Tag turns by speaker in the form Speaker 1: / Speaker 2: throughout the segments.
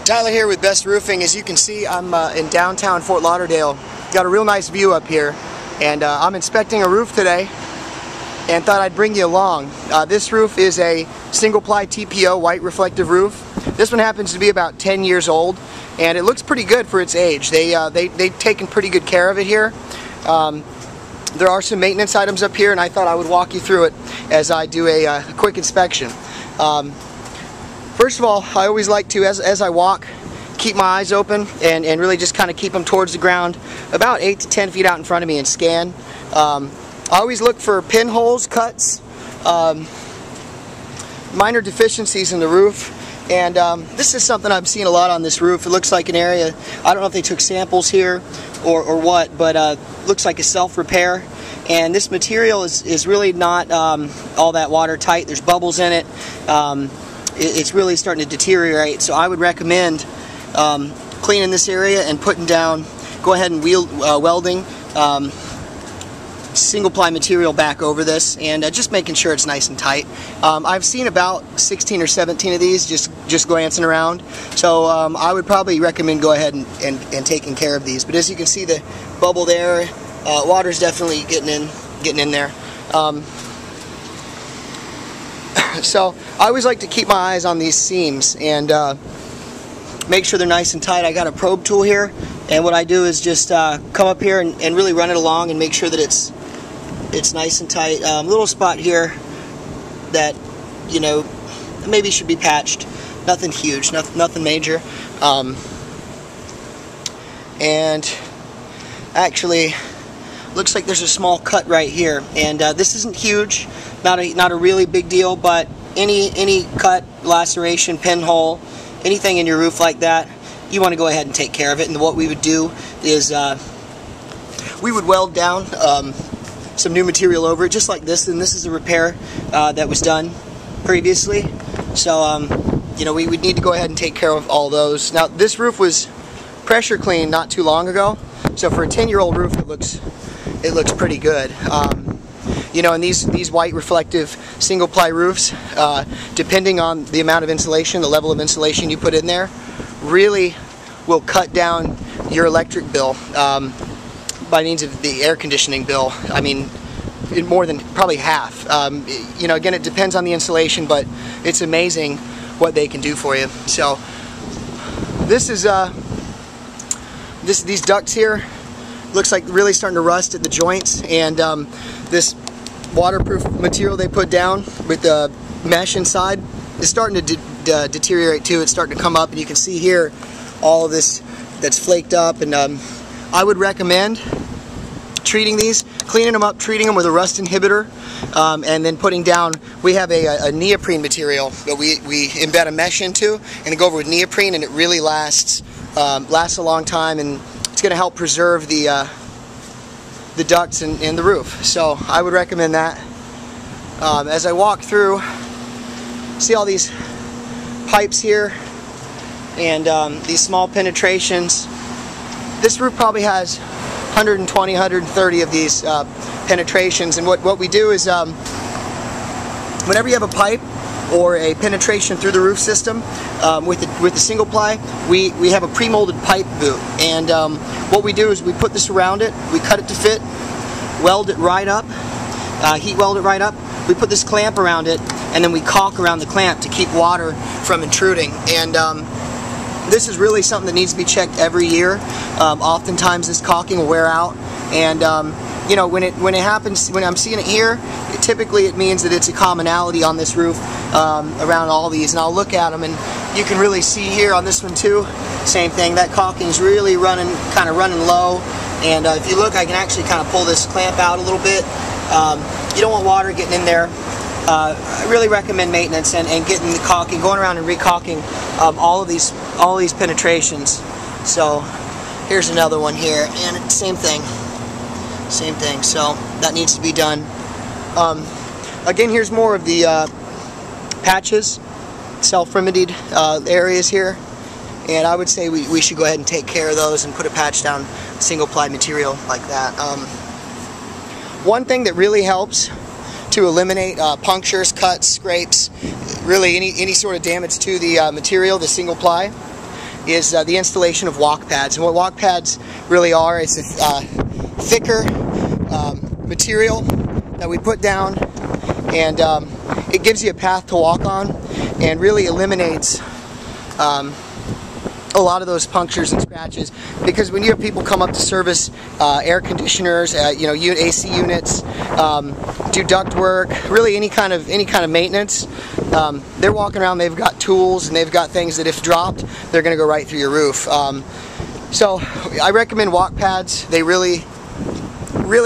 Speaker 1: Tyler here with Best Roofing. As you can see, I'm in downtown Fort Lauderdale. Got a real nice view up here, and I'm inspecting a roof today and thought I'd bring you along. This roof is a single-ply TPO white reflective roof. This one happens to be about 10 years old, and it looks pretty good for its age. They've taken pretty good care of it here. There are some maintenance items up here, and I thought I would walk you through it as I do a quick inspection. First of all, I always like to, as I walk, keep my eyes open and really just kind of keep them towards the ground about 8 to 10 feet out in front of me and scan. I always look for pinholes, cuts, minor deficiencies in the roof, and this is something I've seen a lot on this roof. It looks like an area, I don't know if they took samples here or what, but looks like a self-repair. And this material is really not all that watertight. There's bubbles in it. It's really starting to deteriorate, so I would recommend cleaning this area and putting down, go ahead and welding single ply material back over this, and just making sure it's nice and tight. I've seen about 16 or 17 of these just glancing around, so I would probably recommend go ahead and taking care of these. But as you can see, the bubble there, water's definitely getting in there. So I always like to keep my eyes on these seams and make sure they're nice and tight. I got a probe tool here, and what I do is just come up here and really run it along and make sure that it's nice and tight. Little spot here that, you know, maybe should be patched. Nothing huge, nothing major. And actually, looks like there's a small cut right here, and this isn't huge, not a really big deal, but any cut, laceration, pinhole, anything in your roof like that, you want to go ahead and take care of it. And what we would do is we would weld down some new material over it, just like this. And this is a repair that was done previously, so you know, we would need to go ahead and take care of all those. Now, this roof was pressure cleaned not too long ago, so for a 10-year-old roof, it looks pretty good. You know, and these white reflective single ply roofs, depending on the amount of insulation, the level of insulation you put in there, really will cut down your electric bill by means of the air conditioning bill. I mean, in more than probably half. You know, again, it depends on the insulation, but it's amazing what they can do for you. So this is these ducts here. Looks like really starting to rust at the joints, and this waterproof material they put down with the mesh inside is starting to deteriorate too. It's starting to come up, and you can see here all of this that's flaked up. And I would recommend treating these, cleaning them up, treating them with a rust inhibitor, and then putting down, we have a neoprene material that we embed a mesh into and go over with neoprene, and it really lasts a long time, and it's going to help preserve the ducts in the roof. So I would recommend that. As I walk through, see all these pipes here and these small penetrations. This roof probably has 120, 130 of these penetrations, and what we do is whenever you have a pipe or a penetration through the roof system, with the single ply, we have a pre-molded pipe boot, and what we do is we put this around it, we cut it to fit, weld it right up, heat weld it right up, we put this clamp around it, and then we caulk around the clamp to keep water from intruding. And this is really something that needs to be checked every year. Oftentimes this caulking will wear out, and you know, when it happens, when I'm seeing it here, typically it means that it's a commonality on this roof around all these. And I'll look at them, and you can really see here on this one too, same thing. That caulking is really kind of running low. And if you look, I can actually kind of pull this clamp out a little bit. You don't want water getting in there. I really recommend maintenance and getting the caulking, going around and recaulking all of these penetrations. So here's another one here, and same thing. So that needs to be done. Again, here's more of the patches, self-remedied areas here, and I would say we should go ahead and take care of those and put a patch down, single ply material like that. One thing that really helps to eliminate punctures, cuts, scrapes, really any sort of damage to the material, the single ply, is the installation of walk pads. And what walk pads really are is a thicker material that we put down, and it gives you a path to walk on and really eliminates a lot of those punctures and scratches, because when you have people come up to service air conditioners, you know, AC units, do duct work, really any kind of maintenance, they're walking around, they've got tools and they've got things that if dropped, they're going to go right through your roof. So I recommend walk pads. They really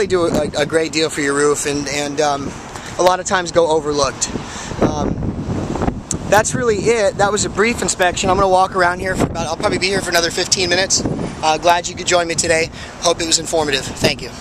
Speaker 1: do a great deal for your roof, and a lot of times go overlooked. That's really it. That was a brief inspection. I'm going to walk around here for I'll probably be here for another 15 minutes. Glad you could join me today. Hope it was informative. Thank you.